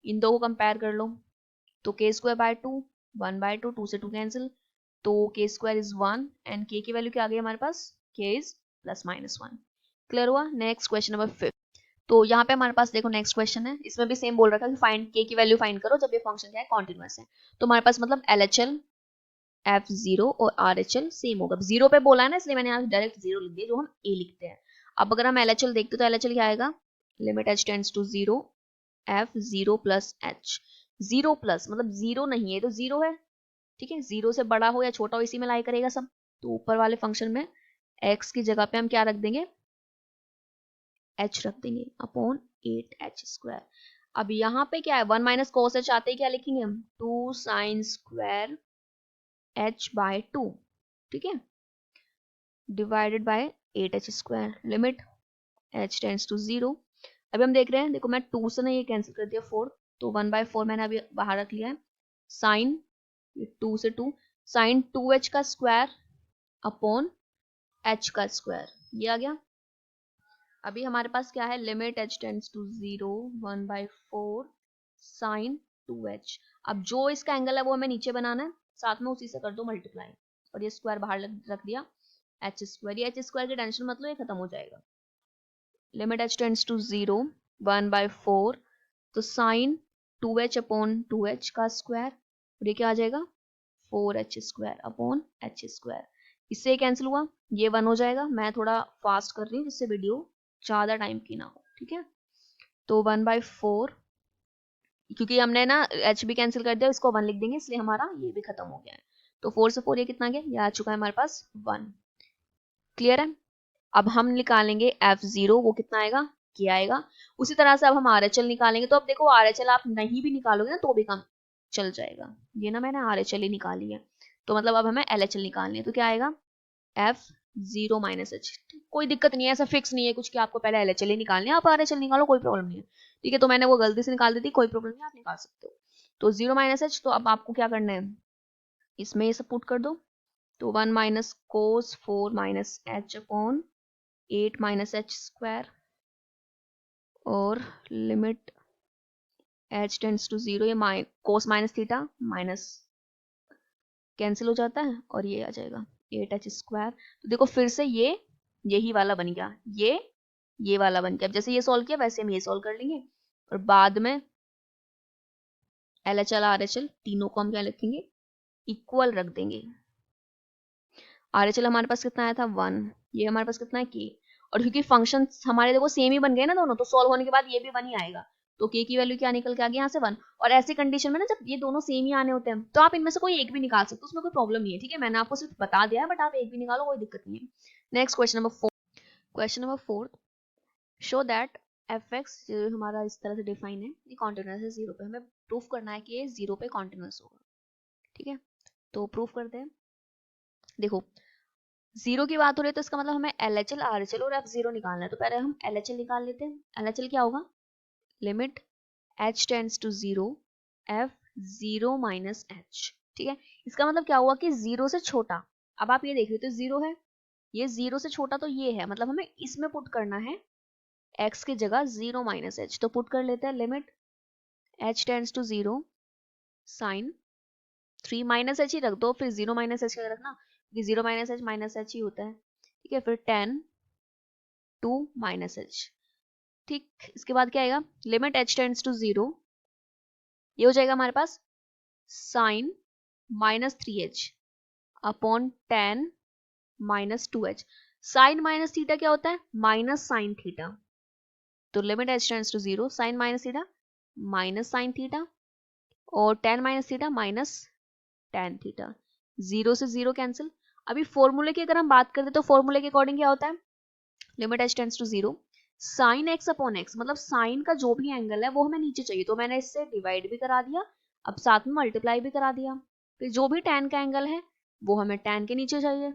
इन दो को कंपेयर कर लो, तो k²/2 1/2, 2 से 2 कैंसिल, तो k² इज 1 एंड k की वैल्यू क्या आ गई हमारे पास, k इज +-1। क्लियर हुआ। Next question number 5। तो यहाँ पे हमारे पास देखो नेक्स्ट क्वेश्चन है, इसमें भी सेम बोल रखा है कि फाइंड k की वैल्यू फाइंड करो जब ये फंक्शन क्या है कॉन्टिन्यूअस है। तो हमारे पास मतलब LHL, F0 और RHL सेम होगा। 0 पे बोला है ना, इसलिए मैंने यहाँ डायरेक्ट 0 लिख दिया जो हम a लिखते हैं। अब अगर हम LHL देखते तो LHL क्या आएगा, limit h tends to 0, F0 plus h, 0 plus मतलब 0 नहीं है तो 0 है, ठीक है। 0 से बड़ा हो या छोटा हो इसी में लाई करेगा सब, तो ऊपर वाले फंक्शन में x की जगह पे हम क्या रख देंगे, h रख देंगे अपॉन 8h²। अब यहाँ पे क्या है 1 माइनस कोस h आते ही क्या लिखेंगे हम 2 साइन स्क्वायर h/2, ठीक है, divided by 8h², limit h tends to 0। अभी हम देख रहे हैं, देखो मैं 2 से ना ये कैंसिल कर दिया 4, तो 1/4 मैंने अभी बाहर रख लिया है, साइन 2 से 2 साइन 2h का स्क्वायर अपॉन h का स्क्वायर, ये आ गया। अभी हमारे पास क्या है, limit h tends to 0, 1/4 sine 2h। अब जो इसका एंगल है वो हमें नीचे बनाना है, साथ में उसी से कर दो मल्टीप्लाई, और ये स्क्वायर बाहर रख दिया, h², ये h² की टेंशन मतलब ये खत्म हो जाएगा। लिमिट h टेंड्स टू 0, 1/4, तो साइन 2h अपॉन 2h का स्क्वायर, और ये क्या आ जाएगा 4h² अपॉन h²। इससे कैंसिल हुआ, ये 1 हो जाएगा। मैं थोड़ा फास्ट कर रही हूँ जिससे वीडियो ज़्यादा टाइम की ना हो, ठीक है। तो 1/4, क्योंकि हमने ना h भी कैंसिल कर दिया, इसको 1 लिख देंगे, इसलिए हमारा ये भी खत्म हो गया है। तो 4 से 4 ये कितना गया, ये आ चुका है हमारे पास 1। क्लियर है। अब हम निकालेंगे F0, वो कितना आएगा, क्या आएगा। उसी तरह से अब हम RHL निकालेंगे, तो अब देखो RHL आप नहीं भी निकालोगे ना तो भी काम चल जाएगा। ये ना मैंने RHL ही निकाली है, तो मतलब अब हमें LHL निकालनी है, तो क्या आएगा F0 माइनस h। कोई दिक्कत नहीं है, ऐसा फिक्स नहीं है कुछ कि आपको पहले LHL ही निकालनी है, आप RHL निकालो कोई प्रॉब्लम नहीं है, ठीक है। तो मैंने वो गलती से निकाल दी थी, कोई प्रॉब्लम नहीं, आप निकाल सकते हो। तो 0 माइनस h, तो अब आपको क्या करना है, इसमें ये सब पुट कर दो, तो 1 माइनस कोस 4 minus h upon 8 minus h², और लिमिट h टेंड्स टू 0, ये कोस माइनस थीटा माइनस कैंसिल हो जाता है और ये आ जाएगा 8h²। तो देखो फिर से यही वाला बन गया, ये वाला बन गया। अब जैसे ये सॉल्व किया वैसे हम ये सॉल्व कर लेंगे, और बाद में LHL RHL तीनों को हम क्या लिखेंगे, इक्वल रख देंगे। RHL हमारे पास कितना आया था 1, ये हमारे पास कितना है K, और क्योंकि फंक्शन हमारे देखो सेम ही बन गए ना दोनों, तो सॉल्व होने के बाद ये भी 1 ही आएगा, तो K की वैल्यू क्या निकल के आ गई यहाँ से 1। और ऐसी कंडीशन में ना जब ये दोनों सेम ही आने होते हैं तो आप इनमें से कोई एक भी निकाल सकते हो, उसमें कोई प्रॉब्लम नहीं है, ठीक है। मैंने आपको सिर्फ बता दिया है, बट आप एक भी निकालो, कोई दिक्कत नहीं है। Next question number 4। Question number 4, show that fx जो हमारा इस तरह से डिफाइन है, ये कॉन्टिन्यूअस है 0 पे, हमें प्रूफ करना है कि ये 0 पे कॉन्टिन्यूअस होगा, ठीक है। तो प्रूफ करते हैं। देखो 0 की बात हो रही है तो इसका मतलब हमें LHL RHL और F0 निकालना है, तो पहले हम LHL निकाल लेते हैं। LHL क्या होगा, limit h tends to 0 F0 minus h, ठीक है। इसका मतलब क्या हुआ कि 0 से छोटा, अब आप ये देख रहे हो तो 0 है, ये 0 से छोटा तो ये है, मतलब हमें इसमें पुट करना है x की जगह 0 माइनस h, तो पुट कर लेते हैं limit h tends to 0 sine 3 minus h ही रख दो, फिर 0 माइनस h का रखना, क्योंकि 0 माइनस h ही होता है, ठीक है। फिर 10 2 माइनस h, ठीक। इसके बाद क्या आएगा, लिमिट h टेंड्स टू 0, ये हो जाएगा हमारे पास sine minus 3h upon 10 minus 2h। Sine minus theta क्या होता है, माइनस साइन थीटा, तो limit h tends to 0 sine minus theta minus sine theta, और 10 minus theta minus tan theta, 0 से 0 कैंसिल। अभी फॉर्मूले की अगर हम बात करते तो फॉर्मूले के अकॉर्डिंग क्या होता है, limit h tends to 0 sine x upon x, मतलब साइन का जो भी एंगल है वो हमें नीचे चाहिए, तो मैंने इससे डिवाइड भी करा दिया, अब साथ में मल्टीप्लाई भी करा दिया। फिर जो भी tan का एंगल है वो हमें tan के नीचे चाहिए,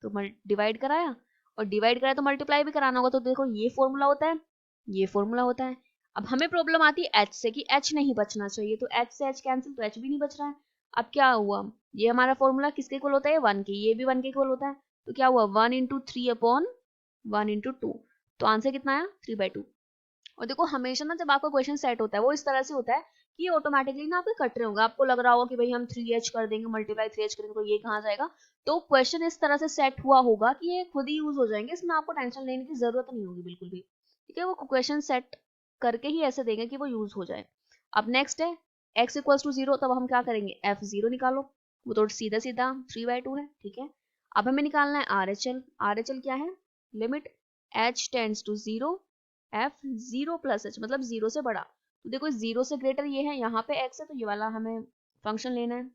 तो डिवाइड कराया, और डिवाइड कराया तो मल्टीप्लाई भी कराना होगा, तो देखो ये फॉर्मूला होता है, ये फॉर्मूला होता है। अब हमें प्रॉब्लम आती है h से कि h नहीं बचना चाहिए, तो h से h कैंसिल, तो h भी नहीं बच रहा है। अब क्या हुआ, ये हमारा फॉर्मूला किसके इक्वल होता है, 1 के, ये भी 1 के इक्वल होता है, तो क्या हुआ 1 इंटू 3 अपॉन 1 इंटू 2, तो आंसर कितना आया 3/2। और देखो हमेशा ना जब आपका क्वेश्चन सेट होता है वो इस तरह से होता है कि ऑटोमेटिकली ना आपके कट रहे होंगे, आपको लग रहा होगा कि भाई हम 3h कर देंगे, मल्टीप्लाई 3h करेंगे तो ये कहाँ जाएगा, तो क्वेश्चन इस तरह से सेट हुआ होगा कि ये खुद ही यूज हो जाएंगे, इसमें आपको टेंशन लेने की जरूरत नहीं होगी बिल्कुल भी, ठीक है। वो क्वेश्चन सेट करके ही ऐसे देंगे कि वो यूज हो जाए। अब नेक्स्ट है x इक्वल्स टू 0, तब हम क्या करेंगे f0 निकालो, वो तो सीधा सीधा 3/2 है, ठीक है। अब हमें निकालना है RHL। RHL क्या है, limit h tends to 0 F0 plus h, मतलब 0 से बड़ा, तो देखो 0 से ग्रेटर ये है, यहाँ पे x है तो ये वाला हमें फंक्शन लेना है।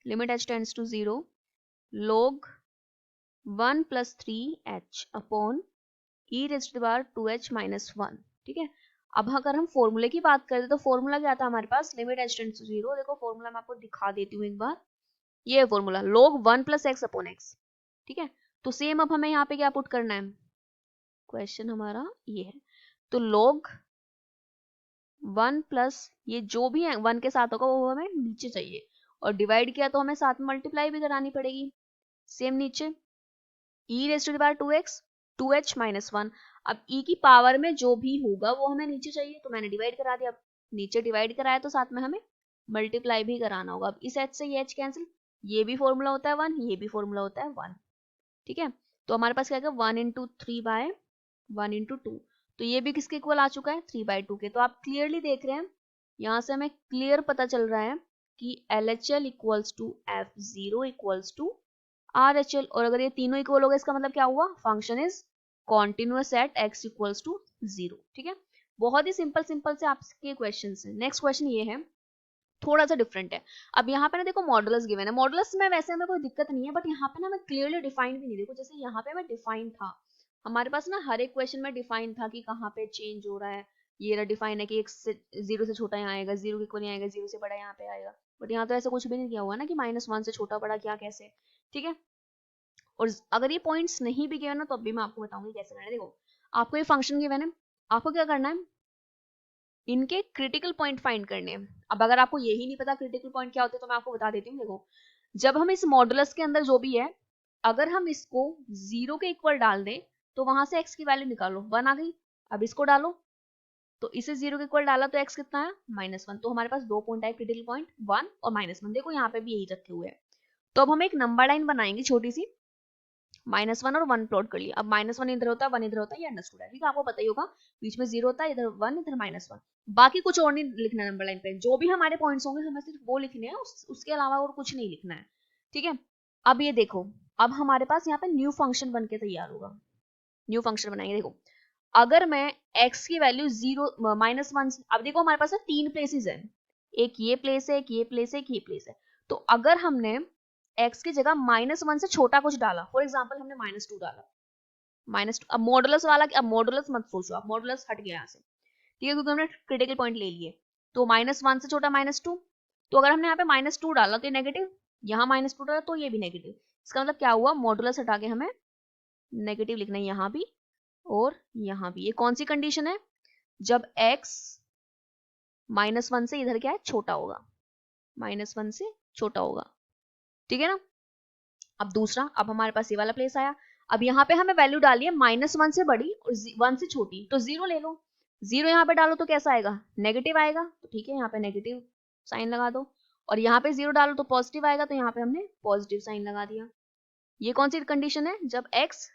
Limit h tends to 0 log 1 plus 3h upon e raised to power 2h minus 1, ठीक है। अब अगर हम फॉर्मूले की बात करें तो फॉर्मूला क्या था हमारे पास, लिमिट h टेंड्स टू 0, देखो फॉर्मूला मैं आपको दिखा देती हूँ एक बार, ये formula log 1 plus x upon x, ठीक है। तो सेम अब हमें यहाँ पे क्या पुट करना है, क्वेश्चन हमारा ये है, तो log 1 प्लस ये जो भी है 1 के साथ होगा वो हमें नीचे चाहिए, और डिवाइड किया तो हमें साथ में मल्टीप्लाई भी करानी पड़ेगी, सेम नीचे e raise to the power 2x 2h minus 1। अब e की पावर में जो भी होगा वो हमें नीचे चाहिए, तो मैंने डिवाइड करा दिया, अब नीचे डिवाइड कराया तो साथ में हमें मल्टीप्लाई भी कराना होगा। अब इस h से ये h कैंसिल, ये भी फॉर्मूला होता है 1, ये भी फॉर्मूला होता है 1, ठीक है। तो हमारे पास क्या आएगा 1 इंटू 3/1 इंटू 2, तो ये भी किसके इक्वल आ चुका है 3/2 के। तो आप क्लियरली देख रहे हैं, यहाँ से हमें क्लियर पता चल रहा है कि LHL equals to F0 equals to RHL, और अगर ये तीनों इक्वल हो गए इसका मतलब क्या हुआ, function is continuous at x equals to 0, ठीक है। बहुत ही सिंपल सिंपल से आपके क्वेश्चन है। नेक्स्ट क्वेश्चन ये है, थोड़ा सा डिफरेंट है। अब यहाँ पे ना देखो मॉडुलस गिवन है, मॉडुलस में वैसे हमें कोई दिक्कत नहीं है, बट यहाँ पे ना हमें क्लियरली डिफाइन भी नहीं, देखो जैसे यहाँ पे हमें डिफाइन था, हमारे पास ना हर एक क्वेश्चन में डिफाइन था कि कहाँ पे चेंज हो रहा है, ये रहा डिफाइन है कि 0 से छोटा यहाँ आएगा, 0 के इक्वल यहाँ आएगा, 0 से बड़ा यहाँ पे आएगा, बट यहाँ तो ऐसा कुछ भी नहीं किया हुआ ना कि -1 से छोटा बड़ा क्या कैसे, ठीक है। और अगर ये पॉइंट्स नहीं भी गिवन ना तो अब भी मैं आपको बताऊंगी कैसे करना है। देखो आपको ये फंक्शन गिवन है, आपको क्या करना है, इनके क्रिटिकल पॉइंट फाइंड करने हैं। अब अगर आपको यही नहीं पता क्रिटिकल पॉइंट क्या होते हैं तो मैं आपको बता देती हूँ। देखो जब हम इस मॉडुलस के अंदर जो भी है, अगर हम इसको 0 के इक्वल डाल दें तो वहां से x की वैल्यू निकालो, 1 आ गई। अब इसको डालो तो इसे 0 के इक्वल डाला तो x कितना है -1, तो हमारे पास 2 पॉइंट है, क्रिटिकल पॉइंट 1 और -1, देखो यहाँ पे भी यही रखे हुए हैं। तो अब हम एक नंबर लाइन बनाएंगे छोटी सी, -1 और 1 प्लॉट कर लिया। अब -1 इधर होता है, 1 इधर होता है, ये अंडरस्टूड है, ठीक है, आपको पता ही होगा, बीच में 0 होता है, इधर 1 इधर -1। बाकी कुछ और नहीं लिखना नंबर लाइन पे, जो भी हमारे पॉइंट्स होंगे हमें सिर्फ वो लिखने हैं, उसके अलावा और कुछ नहीं लिखना है, ठीक है। अब ये देखो, अब हमारे पास यहाँ पे न्यू फंक्शन बन के तैयार होगा। न्यू फंक्शन बनाएंगे, देखो अगर मैं x की वैल्यू 0 -1, अब देखो हमारे पास 3 प्लेसेस है, एक ये प्लेस है, एक ये प्लेस है, एक ये प्लेस है। तो अगर हमने x की जगह -1 से छोटा कुछ डाला, फॉर एग्जाम्पल हमने -2 डाला, -2, अब मॉडुलस वाला, अब मॉडुलस मत सोचो, अब मॉडुलस हट गया यहाँ से, ठीक है, क्योंकि हमने क्रिटिकल पॉइंट ले लिए। तो -1 से छोटा -2, तो अगर हमने यहाँ पे -2 डाला तो ये नेगेटिव, यहाँ -2 डाला तो ये भी नेगेटिव। इसका मतलब क्या हुआ, मॉडुलस हटा के हमें नेगेटिव लिखना है यहाँ भी और यहाँ भी। ये कौन सी कंडीशन है, जब x -1 से इधर क्या है, छोटा होगा, -1 से छोटा होगा, ठीक है ना। अब दूसरा, अब हमारे पास ये वाला प्लेस आया, अब यहाँ पे हमें वैल्यू डाली है -1 से बड़ी और 1 से छोटी, तो 0 ले लो, 0 यहाँ पे डालो तो कैसा आएगा, नेगेटिव आएगा, तो ठीक है यहाँ पे नेगेटिव साइन लगा दो, और यहाँ पे 0 डालो तो पॉजिटिव आएगा, तो यहाँ पे हमने पॉजिटिव साइन लगा दिया। ये कौन सी कंडीशन है, जब x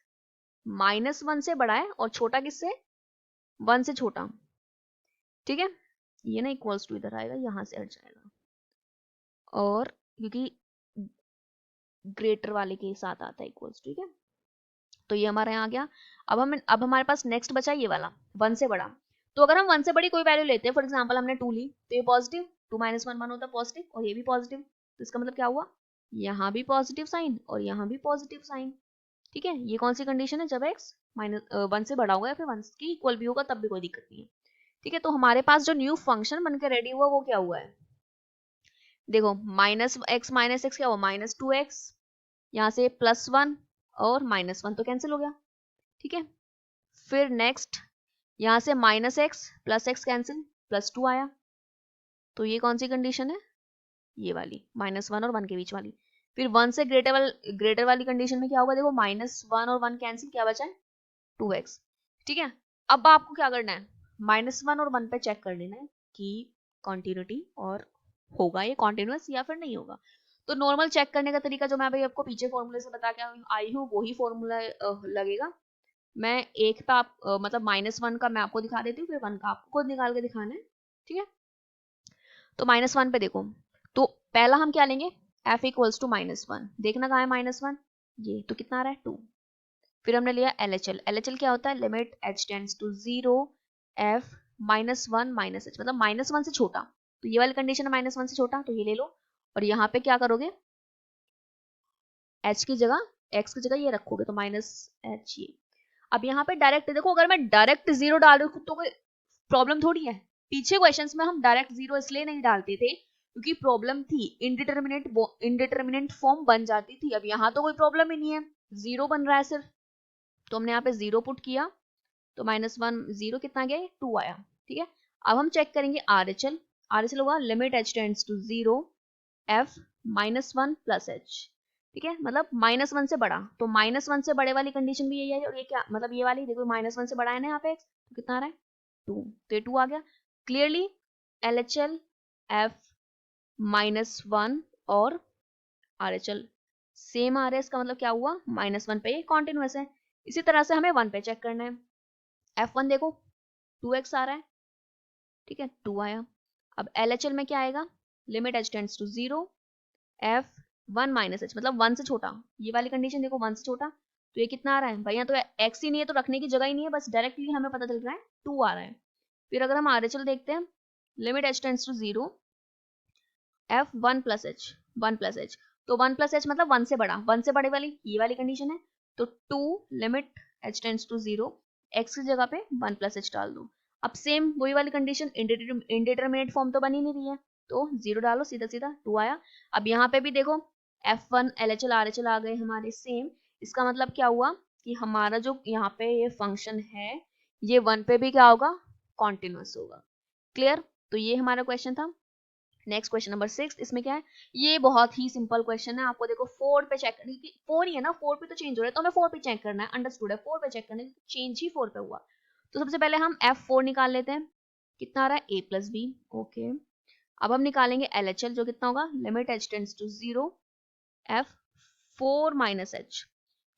-1 से बड़ा है और छोटा किससे, 1 से छोटा, ठीक है। ये ना इक्वल्स टू इधर आएगा, यहाँ से हट जाएगा, और क्योंकि ग्रेटर वाले के साथ आता है इक्वल्स, ठीक है। तो ये हमारे यहाँ आ गया। अब हमारे पास नेक्स्ट बचा ये वाला 1 से बड़ा, तो अगर हम 1 से बड़ी कोई वैल्यू लेते हैं, फॉर एग्जांपल हमने 2 ली, तो ये पॉजिटिव, 2 - 1 1 होता है पॉजिटिव, और ये भी पॉजिटिव, तो इसका मतलब क्या हुआ, यहाँ भी पॉजिटिव साइन और यहाँ भी पॉजिटिव साइन, ठीक है। ये कौन सी कंडीशन है, जब x -1 से बड़ा होगा या फिर 1 के इक्वल भी होगा, तब भी कोई दिक्कत नहीं है, ठीक है। तो हमारे पास जो न्यू फंक्शन बनकर रेडी हुआ वो क्या हुआ है, देखो -x क्या हुआ, -2x, यहाँ से +1 और -1 तो कैंसिल हो गया, ठीक है। फिर नेक्स्ट यहाँ से -x +x कैंसिल, +2 आया, तो ये कौन सी कंडीशन है, ये वाली, -1 और 1 के बीच वाली। फिर 1 से ग्रेटर वाली कंडीशन में क्या होगा, देखो -1 और 1 कैंसिल, क्या बचा है 2x, ठीक है। अब आपको क्या करना है, -1 और 1 पे चेक कर लेना है कि कॉन्टिन्यूटी और होगा ये कॉन्टिन्यूअस या फिर नहीं होगा। तो नॉर्मल चेक करने का तरीका जो मैं अभी आपको पीछे फॉर्मूले से बता के आई हूँ वही फॉर्मूला लगेगा। मैं एक पे आप मतलब -1 का मैं आपको दिखा देती हूँ, फिर 1 का आपको खुद निकाल के दिखाना है, ठीक है। तो -1 पे देखो, तो पहला हम क्या लेंगे, f इक्वल्स टू -1, देखना कहाँ है -1, ये तो कितना आ रहा है 2। फिर हमने लिया LHL, LHL क्या होता है, limit h tends to 0 f -1 -h, मतलब -1 से छोटा, तो ये वाली कंडीशन है -1 से छोटा, तो ये ले लो, और यहाँ पे क्या करोगे, h की जगह x की जगह ये रखोगे, तो -h ये। अब यहाँ पे डायरेक्ट देखो, अगर मैं डायरेक्ट 0 डाल रही हूँ तो कोई प्रॉब्लम थोड़ी है। पीछे क्वेश्चंस में हम डायरेक्ट 0 इसलिए नहीं डालते थे क्योंकि प्रॉब्लम थी, इनडिटरमिनेट फॉर्म बन जाती थी। अब यहाँ तो कोई प्रॉब्लम ही नहीं है, 0 बन रहा है सिर्फ, तो हमने यहाँ पे 0 पुट किया, तो -1 0 कितना गया, 2 आया, ठीक है। अब हम चेक करेंगे RHL, RHL होगा limit h tends to 0 f -1 + h, ठीक है, मतलब -1 से बड़ा, तो -1 से बड़े वाली कंडीशन भी यही है, और ये क्या मतलब ये वाली देखो -1 से बड़ा है ना यहाँ पे x, तो कितना आ रहा है 2, तो ये 2 आ गया। क्लियरली LHL f -1 और RHL सेम आ रहा है, इसका मतलब क्या हुआ, -1 पे ये कॉन्टिन्यूअस है। इसी तरह से हमें 1 पे चेक करना है, f1 देखो 2x आ रहा है, ठीक है 2 आया। अब LHL में क्या आएगा, limit h tends to 0 f 1 - h, मतलब 1 से छोटा, ये वाली कंडीशन देखो 1 से छोटा, तो ये कितना आ रहा है भाई, यहाँ तो x ही नहीं है तो रखने की जगह ही नहीं है, बस डायरेक्टली हमें पता चल रहा है 2 आ रहा है। फिर अगर हम RHL देखते हैं, limit h tends to 0 f 1 + h, 1 + h, तो 1 + h मतलब 1 से बड़ा, 1 से बड़े वाली ये वाली कंडीशन है, तो 2 limit h tends to 0 x की जगह पे 1 + h डाल दो। अब सेम वही वाली कंडीशन, इंडिटरमिनेट फॉर्म तो बनी नहीं रही है, तो 0 डालो, सीधा सीधा 2 आया। अब यहाँ पे भी देखो f1 LHL RHL आ गए हमारे सेम, इसका मतलब क्या हुआ कि हमारा जो यहाँ पे ये फंक्शन है ये 1 पे भी क्या होगा, कॉन्टिन्यूअस होगा। क्लियर, तो ये हमारा क्वेश्चन था। नेक्स्ट क्वेश्चन नंबर 6, इसमें क्या है, ये बहुत ही सिंपल क्वेश्चन है, आपको देखो 4 पे चेक करनी, 4 ही है ना, 4 पे तो चेंज हो रहा है, तो हमें 4 पे चेक करना है, अंडरस्टूड है, 4 पे चेक करना है, चेंज ही 4 पे हुआ। तो सबसे पहले हम f4 निकाल लेते हैं, कितना आ रहा है a + b, ओके। अब हम निकालेंगे LHL, जो कितना होगा, limit h tends to 0 f 4 - h,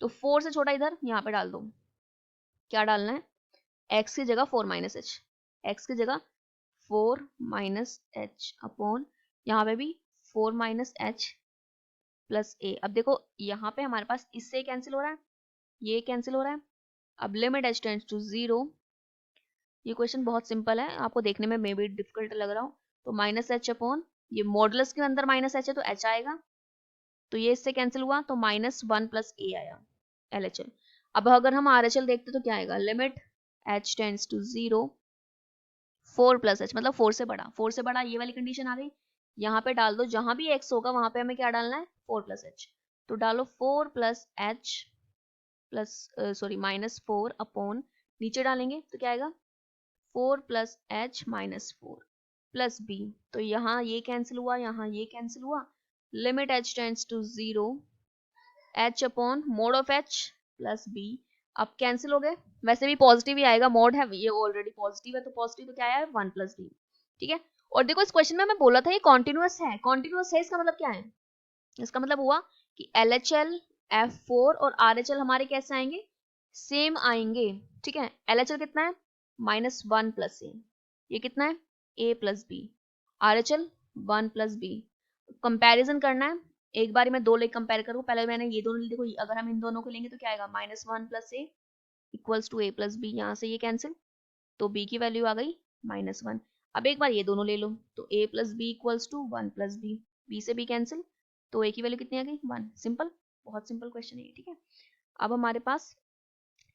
तो 4 से छोटा इधर यहाँ पे डाल दो। क्या डालना है? x की जगह 4 माइनस एच, एक्स की जगह 4 माइनस एच अपॉन यहाँ पे भी 4 माइनस एच प्लस ए। अब देखो यहाँ पे हमारे पास इससे कैंसिल हो रहा है, ये कैंसिल हो रहा है। अब लिमिट एच टेंड्स टू 0। ये क्वेश्चन बहुत सिंपल है, आपको देखने में मे बी डिफिकल्ट लग रहा हो, तो माइनस एच अपॉन ये मॉडुलस के अंदर माइनस एच है तो एच आएगा, तो ये इससे कैंसिल हुआ तो -1 प्लस ए आया LHL। अब अगर हम RHL देखते तो क्या आएगा? Limit h tends to 0 4 plus h, मतलब 4 से बड़ा, 4 से बड़ा ये वाली कंडीशन आ गई। यहाँ पे डाल दो, जहां भी x होगा वहां पे हमें क्या डालना है? 4 प्लस एच। तो डालो 4 plus H plus sorry -4 upon, नीचे डालेंगे तो क्या आएगा? 4 प्लस एच -4 प्लस बी। तो यहाँ ये कैंसिल हुआ, यहाँ ये कैंसिल हुआ। Limit h tends to 0 h upon mod of h plus b। अब कैंसिल हो गए, वैसे भी पॉजिटिव ही आएगा, मोड है ये ऑलरेडी पॉजिटिव है, तो पॉजिटिव तो क्या आया? 1 प्लस b। ठीक है। और देखो इस क्वेश्चन में मैं बोला था ये कॉन्टिन्यूअस है, कॉन्टिन्यूअस है इसका मतलब क्या है? इसका मतलब हुआ कि LHL F4 और RHL हमारे कैसे आएंगे? सेम आएंगे। ठीक है। LHL कितना है? -1 प्लस ए। ये कितना है? a plus b. RHL 1 plus b. Comparison करना है, एक बार मैं दो लेके कंपेयर करूँ, पहले मैंने ये दोनों, देखो अगर हम इन दोनों को लेंगे तो क्या आएगा? -1 plus a equals to a plus b. यहाँ से ये कैंसिल, तो b की वैल्यू आ गई -1। अब एक बार ये दोनों ले लो, तो a plus b equals to 1 plus b, b से b कैंसिल, तो a की वैल्यू कितनी आ गई? 1। सिंपल, बहुत सिंपल क्वेश्चन है ये। ठीक है। अब हमारे पास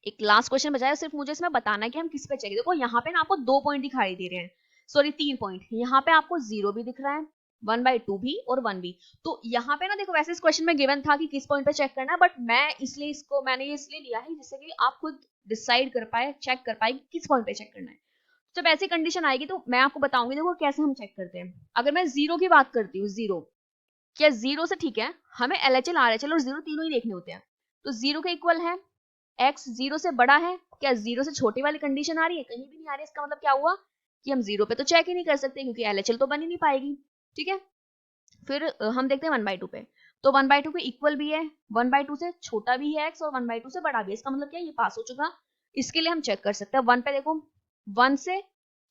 एक लास्ट क्वेश्चन बचा है, सिर्फ मुझे इसमें बताना है कि हम किस पे चेक। देखो यहाँ पे ना आपको 2 पॉइंट दिखाई दे रहे हैं, सॉरी 3 पॉइंट। यहाँ पे आपको 0 भी दिख रहा है, 1/2 भी और 1 भी। तो यहाँ पे ना देखो, वैसे इस क्वेश्चन में गिवन था कि किस पॉइंट पे चेक करना है, बट मैं इसलिए इसको मैंने ये इसलिए लिया है जिससे कि आप खुद डिसाइड कर पाए, चेक कर पाए कि किस पॉइंट पे चेक करना है। जब ऐसी कंडीशन आएगी तो मैं आपको बताऊंगी देखो कैसे हम चेक करते हैं। अगर मैं 0 की बात करती हूँ, 0 क्या 0 से, ठीक है, हमें LHL RHL और 0 तीनों ही देखने होते हैं। तो 0 के इक्वल है x 0 से बड़ा है, क्या 0 से छोटी वाली कंडीशन आ रही है? कहीं भी नहीं आ रही। इसका मतलब क्या हुआ कि हम 0 पे तो चेक ही नहीं कर सकते क्योंकि LHL तो बन ही नहीं पाएगी। ठीक है। फिर हम देखते हैं 1/2 पे, तो 1/2 के इक्वल भी है, 1/2 से छोटा भी है x और 1/2 से बड़ा भी है। इसका मतलब क्या? ये पास हो चुका। इसके लिए हम चेक कर सकते हैं 1 पे। देखो 1 से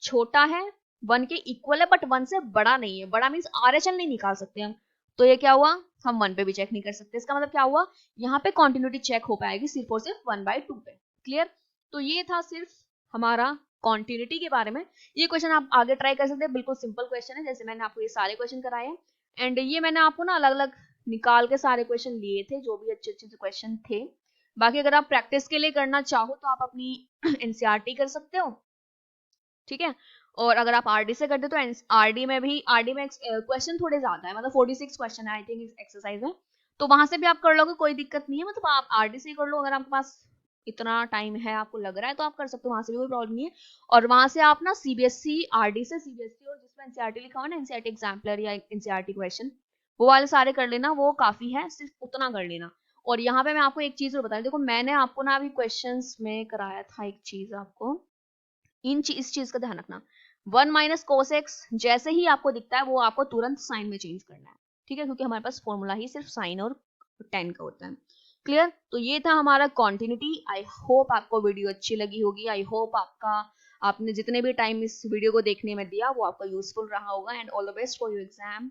छोटा है, 1 के इक्वल है, बट 1 से बड़ा नहीं है। बड़ा मीन्स RHL नहीं निकाल सकते हम, तो ये क्या हुआ? हम 1 पे भी चेक नहीं कर सकते। इसका मतलब क्या हुआ? यहाँ पे कॉन्टिन्यूटी चेक हो पाएगी सिर्फ और सिर्फ 1/2 पे। क्लियर? तो ये था सिर्फ हमारा कॉन्टिन्यूटी के बारे में। ये क्वेश्चन आप आगे ट्राई कर सकते हैं, बिल्कुल सिंपल क्वेश्चन है, जैसे मैंने आपको ये सारे क्वेश्चन कराए हैं। एंड ये मैंने आपको ना अलग अलग निकाल के सारे क्वेश्चन लिए थे, जो भी अच्छे अच्छे क्वेश्चन थे। बाकी अगर आप प्रैक्टिस के लिए करना चाहो तो आप अपनी NCERT कर सकते हो। ठीक है। और अगर आप RD से करते तो RD में क्वेश्चन थोड़े ज्यादा है, मतलब 46 क्वेश्चन है आई थिंक इस एक्सरसाइज में, तो वहां से भी आप कर लोगे, कोई दिक्कत नहीं है। मतलब आप RD से कर लो, अगर आपके पास इतना टाइम है, आपको लग रहा है, तो आप कर सकते हो, वहां से भी कोई प्रॉब्लम नहीं है। और वहां से आप ना CBSE RD से CBSE और जिसमें NCERT लिखा हुआ है ना, NCERT एग्जाम्पलर या NCERT क्वेश्चन, वो वाले सारे कर लेना, वो काफी है, सिर्फ उतना कर लेना। और यहाँ पे मैं आपको एक चीज और बता दूं, देखो मैंने आपको ना अभी क्वेश्चंस में कराया था एक चीज, आपको इस चीज का ध्यान रखना, 1 माइनस कोस एक्स जैसे ही आपको दिखता है वो आपको तुरंत साइन में चेंज करना है। ठीक है, क्योंकि हमारे पास फॉर्मूला ही सिर्फ साइन और टेन का होता है। क्लियर? तो ये था हमारा कॉन्टिन्यूटी। आई होप आपको वीडियो अच्छी लगी होगी। आई होप आपने जितने भी टाइम इस वीडियो को देखने में दिया वो आपका यूजफुल रहा होगा। And all the best for your exam.